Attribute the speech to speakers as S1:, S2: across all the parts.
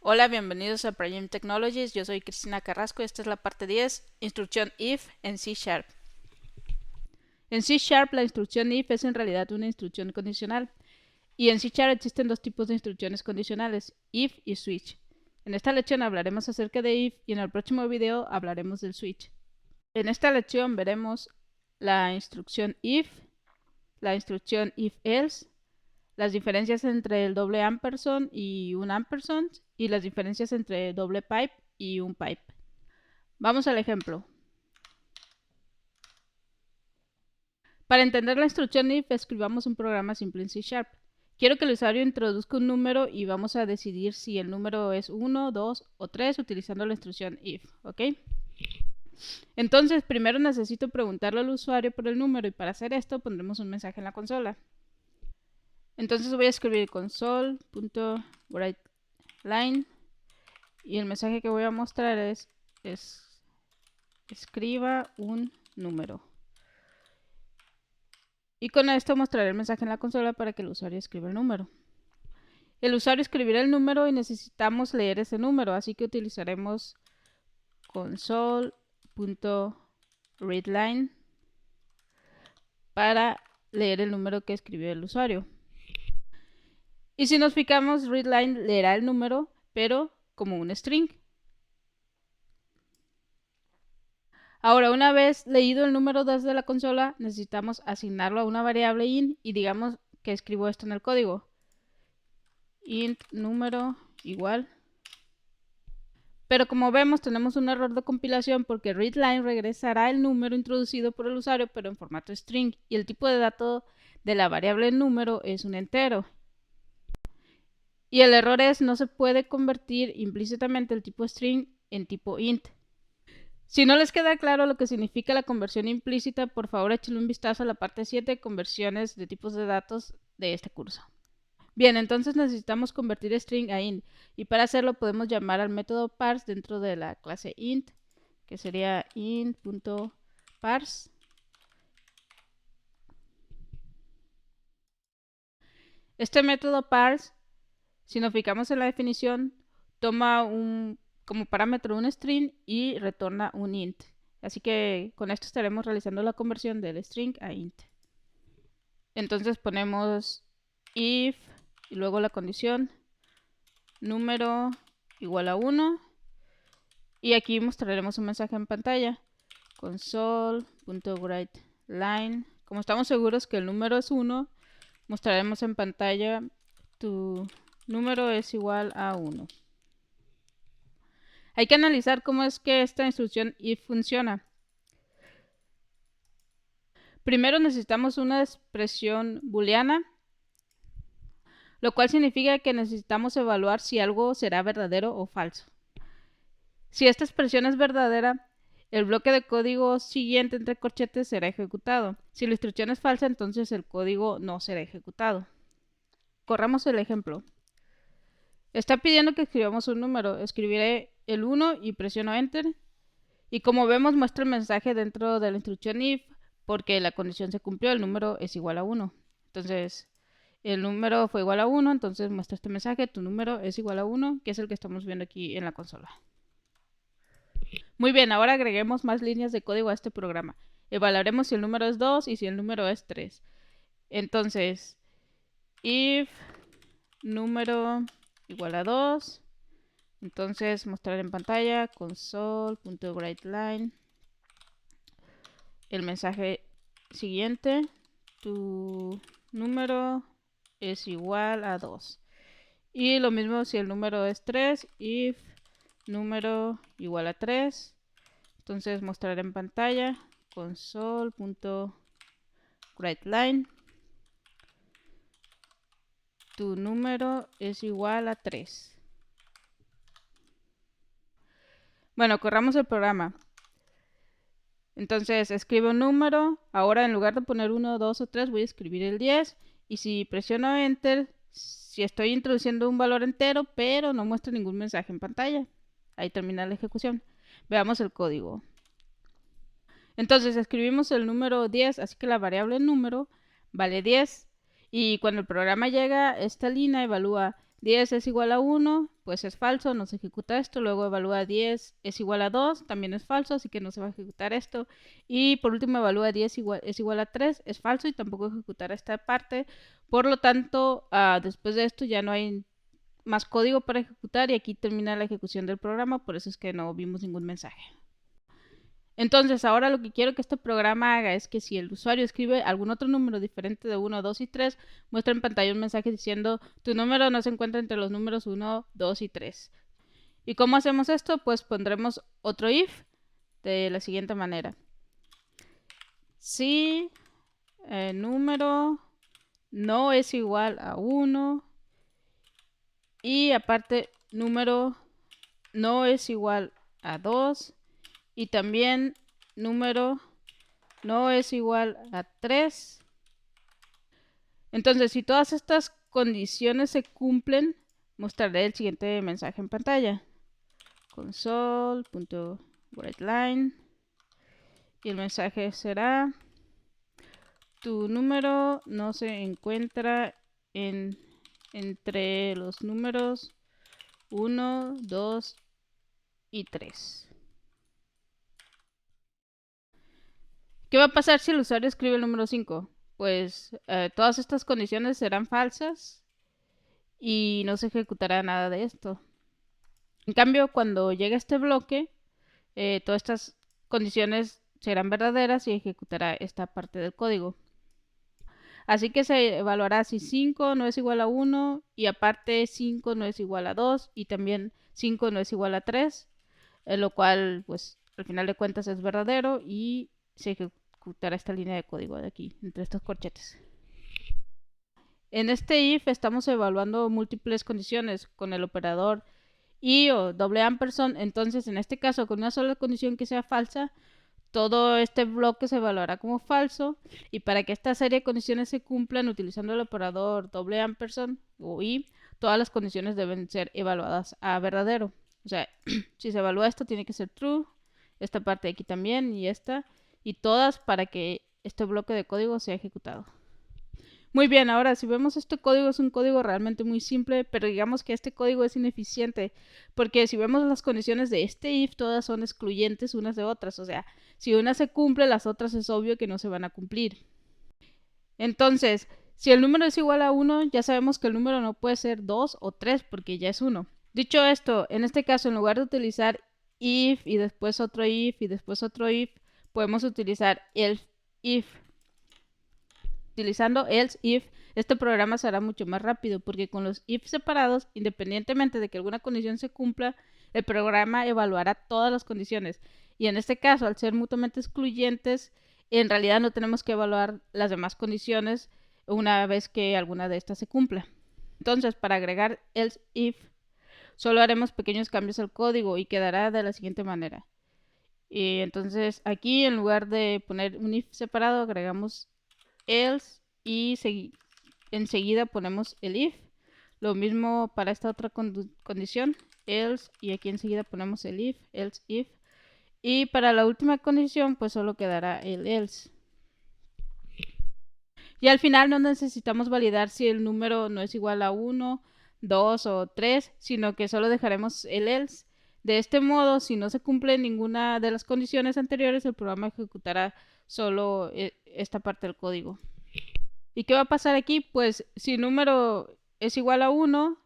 S1: Hola, bienvenidos a Prime Technologies. Yo soy Cristina Carrasco y esta es la parte 10, instrucción if en C Sharp. En C Sharp la instrucción if es en realidad una instrucción condicional. Y en C Sharp existen dos tipos de instrucciones condicionales, if y switch. En esta lección hablaremos acerca de if y en el próximo video hablaremos del switch. En esta lección veremos la instrucción if, la instrucción if else, las diferencias entre el doble ampersand y un ampersand y las diferencias entre doble pipe y un pipe. Vamos al ejemplo. Para entender la instrucción if, escribamos un programa simple en C Sharp. Quiero que el usuario introduzca un número y vamos a decidir si el número es 1, 2 o 3 utilizando la instrucción if, ¿ok? Entonces, primero necesito preguntarle al usuario por el número y para hacer esto pondremos un mensaje en la consola. Entonces voy a escribir console.writeLine y el mensaje que voy a mostrar es escriba un número. Y con esto mostraré el mensaje en la consola para que el usuario escriba el número. El usuario escribirá el número y necesitamos leer ese número, así que utilizaremos console.readline para leer el número que escribió el usuario. Y si nos fijamos, readline leerá el número, pero como un string. Ahora, una vez leído el número desde la consola, necesitamos asignarlo a una variable int y digamos que escribo esto en el código. Int número igual. Pero como vemos tenemos un error de compilación porque readline regresará el número introducido por el usuario pero en formato string y el tipo de dato de la variable número es un entero. Y el error es no se puede convertir implícitamente el tipo string en tipo int. Si no les queda claro lo que significa la conversión implícita, por favor échenle un vistazo a la parte 7 de conversiones de tipos de datos de este curso. Bien, entonces necesitamos convertir string a int y para hacerlo podemos llamar al método parse dentro de la clase int, que sería int.parse. Este método parse, si nos fijamos en la definición, toma como parámetro un string y retorna un int. Así que con esto estaremos realizando la conversión del string a int. Entonces ponemos if y luego la condición número igual a 1 y aquí mostraremos un mensaje en pantalla console.writeLine. Como estamos seguros que el número es 1, mostraremos en pantalla tu número es igual a 1. Hay que analizar cómo es que esta instrucción if funciona. Primero necesitamos una expresión booleana, lo cual significa que necesitamos evaluar si algo será verdadero o falso. Si esta expresión es verdadera, el bloque de código siguiente entre corchetes será ejecutado. Si la instrucción es falsa, entonces el código no será ejecutado. Corramos el ejemplo. Está pidiendo que escribamos un número. Escribiré el 1 y presiono Enter. Y como vemos, muestra el mensaje dentro de la instrucción if, porque la condición se cumplió, el número es igual a 1. Entonces, el número fue igual a 1, entonces muestra este mensaje, tu número es igual a 1, que es el que estamos viendo aquí en la consola. Muy bien, ahora agreguemos más líneas de código a este programa. Evaluaremos si el número es 2 y si el número es 3. Entonces, if número igual a 2, entonces mostrar en pantalla console.writeLine el mensaje siguiente, tu número es igual a 2. Y lo mismo si el número es 3, if número igual a 3, entonces mostrar en pantalla console.writeLine tu número es igual a 3. Bueno, corramos el programa. Entonces escribo un número, ahora en lugar de poner 1, 2 o 3 voy a escribir el 10 y si presiono Enter, si estoy introduciendo un valor entero pero no muestra ningún mensaje en pantalla. Ahí termina la ejecución. Veamos el código. Entonces escribimos el número 10, así que la variable número vale 10 y cuando el programa llega a esta línea evalúa 10 es igual a 1, pues es falso, no se ejecuta esto. Luego evalúa 10 es igual a 2, también es falso, así que no se va a ejecutar esto. Y por último evalúa 10 es igual a 3, es falso y tampoco ejecutará esta parte. Por lo tanto, después de esto ya no hay más código para ejecutar y aquí termina la ejecución del programa, por eso es que no vimos ningún mensaje. Entonces, ahora lo que quiero que este programa haga es que si el usuario escribe algún otro número diferente de 1, 2 y 3, muestra en pantalla un mensaje diciendo tu número no se encuentra entre los números 1, 2 y 3. ¿Y cómo hacemos esto? Pues pondremos otro if de la siguiente manera. Si el número no es igual a 1 y aparte número no es igual a 2 y también número no es igual a 3. Entonces, si todas estas condiciones se cumplen, mostraré el siguiente mensaje en pantalla. Console.writeLine y el mensaje será tu número no se encuentra entre los números 1, 2 y 3. ¿Qué va a pasar si el usuario escribe el número 5? Pues todas estas condiciones serán falsas y no se ejecutará nada de esto. En cambio, cuando llegue este bloque, todas estas condiciones serán verdaderas y ejecutará esta parte del código. Así que se evaluará si 5 no es igual a 1 y aparte 5 no es igual a 2 y también 5 no es igual a 3, lo cual pues al final de cuentas es verdadero y se ejecutará esta línea de código de aquí, entre estos corchetes. En este if estamos evaluando múltiples condiciones con el operador y o doble ampersand. Entonces en este caso con una sola condición que sea falsa, todo este bloque se evaluará como falso y para que esta serie de condiciones se cumplan utilizando el operador doble ampersand o y, todas las condiciones deben ser evaluadas a verdadero. O sea, si se evalúa esto tiene que ser true, esta parte de aquí también y esta, y todas para que este bloque de código sea ejecutado. Muy bien, ahora si vemos este código es un código realmente muy simple, pero digamos que este código es ineficiente, porque si vemos las condiciones de este if, todas son excluyentes unas de otras, o sea, si una se cumple, las otras es obvio que no se van a cumplir. Entonces, si el número es igual a 1, ya sabemos que el número no puede ser 2 o 3 porque ya es 1. Dicho esto, en este caso, en lugar de utilizar if y después otro if y después otro if, podemos utilizar else if. Utilizando else if, este programa será mucho más rápido porque con los if separados, independientemente de que alguna condición se cumpla, el programa evaluará todas las condiciones. Y en este caso, al ser mutuamente excluyentes, en realidad no tenemos que evaluar las demás condiciones una vez que alguna de estas se cumpla. Entonces, para agregar else if, solo haremos pequeños cambios al código y quedará de la siguiente manera. Y entonces aquí en lugar de poner un if separado, agregamos else y enseguida ponemos el if. Lo mismo para esta otra condición, else, y aquí enseguida ponemos el if, else if. Y para la última condición pues solo quedará el else. Y al final no necesitamos validar si el número no es igual a 1, 2 o 3, sino que solo dejaremos el else. De este modo, si no se cumple ninguna de las condiciones anteriores, el programa ejecutará solo esta parte del código. ¿Y qué va a pasar aquí? Pues si el número es igual a 1,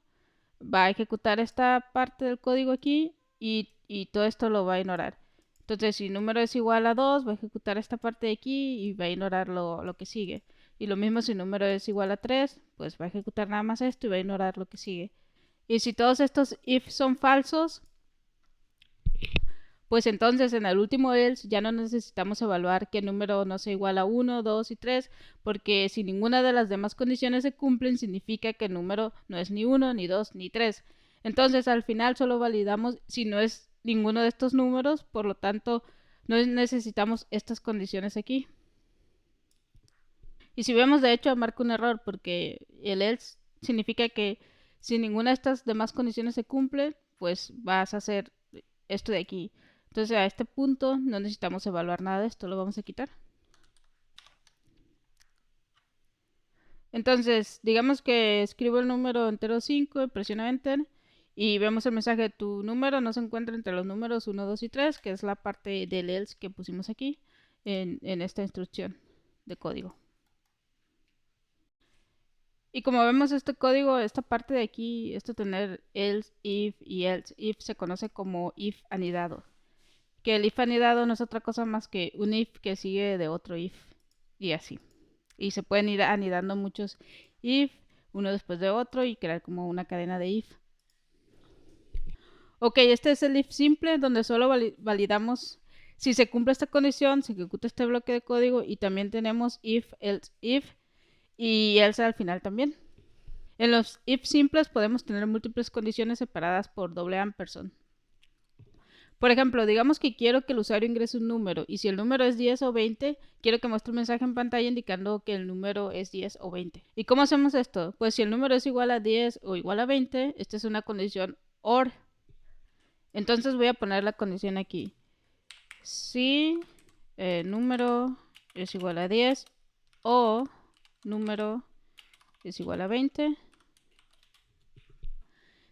S1: va a ejecutar esta parte del código aquí y todo esto lo va a ignorar. Entonces, si el número es igual a 2, va a ejecutar esta parte de aquí y va a ignorar lo que sigue. Y lo mismo si el número es igual a 3, pues va a ejecutar nada más esto y va a ignorar lo que sigue. Y si todos estos if son falsos, pues entonces en el último else ya no necesitamos evaluar que el número no sea igual a 1, 2 y 3, porque si ninguna de las demás condiciones se cumplen, significa que el número no es ni 1, ni 2, ni 3. Entonces al final solo validamos si no es ninguno de estos números, por lo tanto no necesitamos estas condiciones aquí. Y si vemos, de hecho, marca un error porque el else significa que si ninguna de estas demás condiciones se cumple, pues vas a hacer esto de aquí. Entonces a este punto no necesitamos evaluar nada de esto, lo vamos a quitar. Entonces, digamos que escribo el número entero 5 y presiono Enter y vemos el mensaje, tu número no se encuentra entre los números 1, 2 y 3, que es la parte del else que pusimos aquí en esta instrucción de código. Y como vemos este código, esta parte de aquí, esto tener else, if y else if se conoce como if anidado. Que el if anidado no es otra cosa más que un if que sigue de otro if y así. Y se pueden ir anidando muchos if, uno después de otro y crear como una cadena de if. Ok, este es el if simple donde solo validamos si se cumple esta condición, se ejecuta este bloque de código y también tenemos if, else, if y else al final también. En los if simples podemos tener múltiples condiciones separadas por $ampersand. Por ejemplo, digamos que quiero que el usuario ingrese un número y si el número es 10 o 20, quiero que muestre un mensaje en pantalla indicando que el número es 10 o 20. ¿Y cómo hacemos esto? Pues si el número es igual a 10 o igual a 20, esta es una condición OR. Entonces voy a poner la condición aquí. Si el número es igual a 10 o número es igual a 20.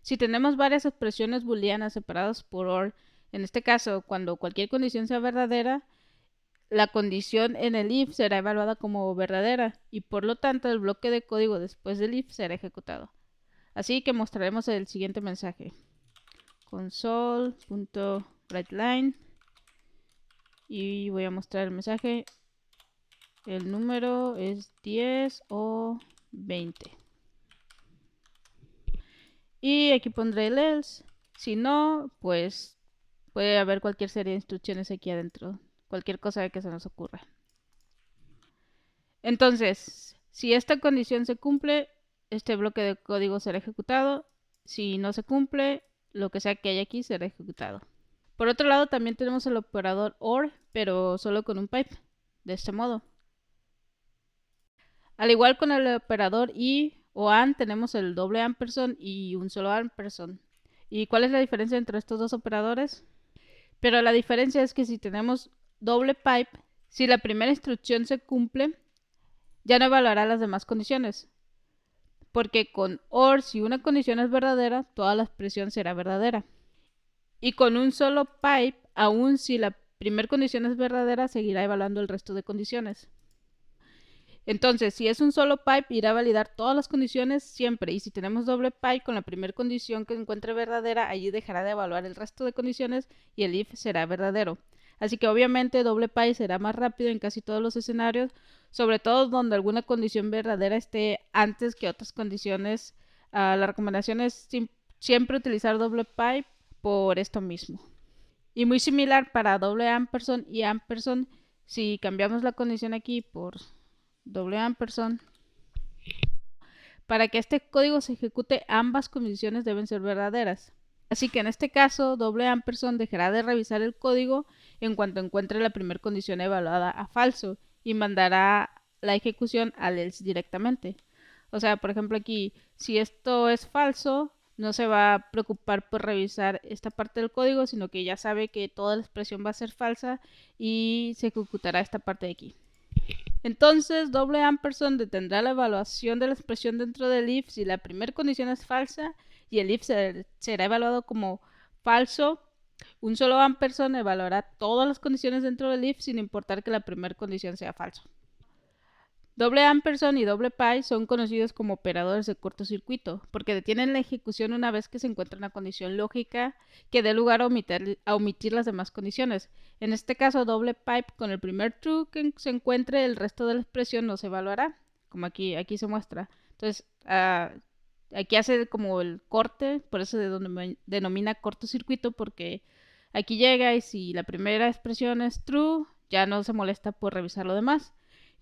S1: Si tenemos varias expresiones booleanas separadas por OR, en este caso, cuando cualquier condición sea verdadera, la condición en el if será evaluada como verdadera y por lo tanto el bloque de código después del if será ejecutado. Así que mostraremos el siguiente mensaje. Console.writeLine y voy a mostrar el mensaje. El número es 10 o 20. Y aquí pondré el else. Si no, pues puede haber cualquier serie de instrucciones aquí adentro. Cualquier cosa que se nos ocurra. Entonces, si esta condición se cumple, este bloque de código será ejecutado. Si no se cumple, lo que sea que haya aquí será ejecutado. Por otro lado, también tenemos el operador OR, pero solo con un pipe. De este modo. Al igual con el operador y o AND, tenemos el $ampersand y un solo ampersand. ¿Y cuál es la diferencia entre estos dos operadores? Pero la diferencia es que si tenemos doble pipe, si la primera instrucción se cumple, ya no evaluará las demás condiciones. Porque con OR, si una condición es verdadera, toda la expresión será verdadera. Y con un solo pipe, aun si la primera condición es verdadera, seguirá evaluando el resto de condiciones. Entonces, si es un solo pipe, irá a validar todas las condiciones siempre. Y si tenemos doble pipe, con la primera condición que encuentre verdadera, allí dejará de evaluar el resto de condiciones y el if será verdadero. Así que obviamente doble pipe será más rápido en casi todos los escenarios, sobre todo donde alguna condición verdadera esté antes que otras condiciones. La recomendación es siempre utilizar doble pipe por esto mismo. Y muy similar para $ampersand y ampersand, si cambiamos la condición aquí por $ampersand. Para que este código se ejecute, ambas condiciones deben ser verdaderas. Así que en este caso, $ampersand dejará de revisar el código en cuanto encuentre la primera condición evaluada a falso y mandará la ejecución al else directamente. O sea, por ejemplo aquí, si esto es falso, no se va a preocupar por revisar esta parte del código, sino que ya sabe que toda la expresión va a ser falsa y se ejecutará esta parte de aquí. Entonces, $ampersand detendrá la evaluación de la expresión dentro del if si la primera condición es falsa y el if será evaluado como falso. Un solo ampersand evaluará todas las condiciones dentro del if sin importar que la primera condición sea falsa. $ampersand y $pi son conocidos como operadores de cortocircuito porque detienen la ejecución una vez que se encuentra una condición lógica que dé lugar a omitir las demás condiciones. En este caso, $pipe con el primer true que se encuentre, el resto de la expresión no se evaluará, como aquí se muestra. Entonces, aquí hace como el corte, por eso denomina cortocircuito, porque aquí llega y si la primera expresión es true, ya no se molesta por revisar lo demás.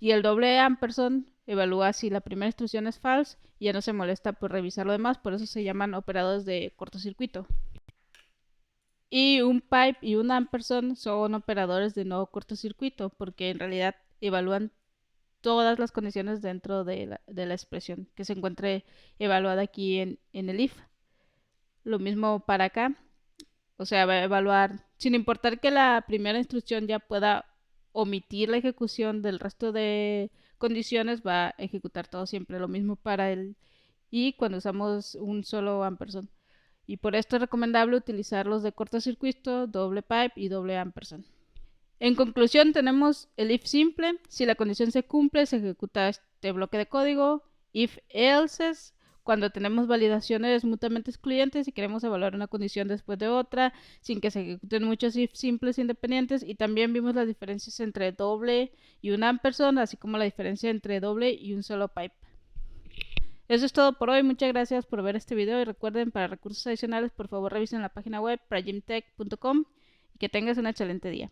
S1: Y el $ampersand evalúa si la primera instrucción es false y ya no se molesta por revisar lo demás, por eso se llaman operadores de cortocircuito. Y un pipe y un ampersand son operadores de no cortocircuito porque en realidad evalúan todas las condiciones dentro de la expresión que se encuentre evaluada aquí en el if. Lo mismo para acá, o sea, va a evaluar sin importar que la primera instrucción ya pueda omitir la ejecución del resto de condiciones, va a ejecutar todo siempre lo mismo para el y cuando usamos un solo ampersand. Y por esto es recomendable utilizar los de cortocircuito, doble pipe y doble ampersand. En conclusión, tenemos el if simple. Si la condición se cumple, se ejecuta este bloque de código. If elses, cuando tenemos validaciones mutuamente excluyentes y queremos evaluar una condición después de otra, sin que se ejecuten muchos if simples independientes. Y también vimos las diferencias entre doble y un ampersand, así como la diferencia entre doble y un solo pipe. Eso es todo por hoy. Muchas gracias por ver este video y recuerden, para recursos adicionales, por favor revisen la página web pragymtech.com y que tengas un excelente día.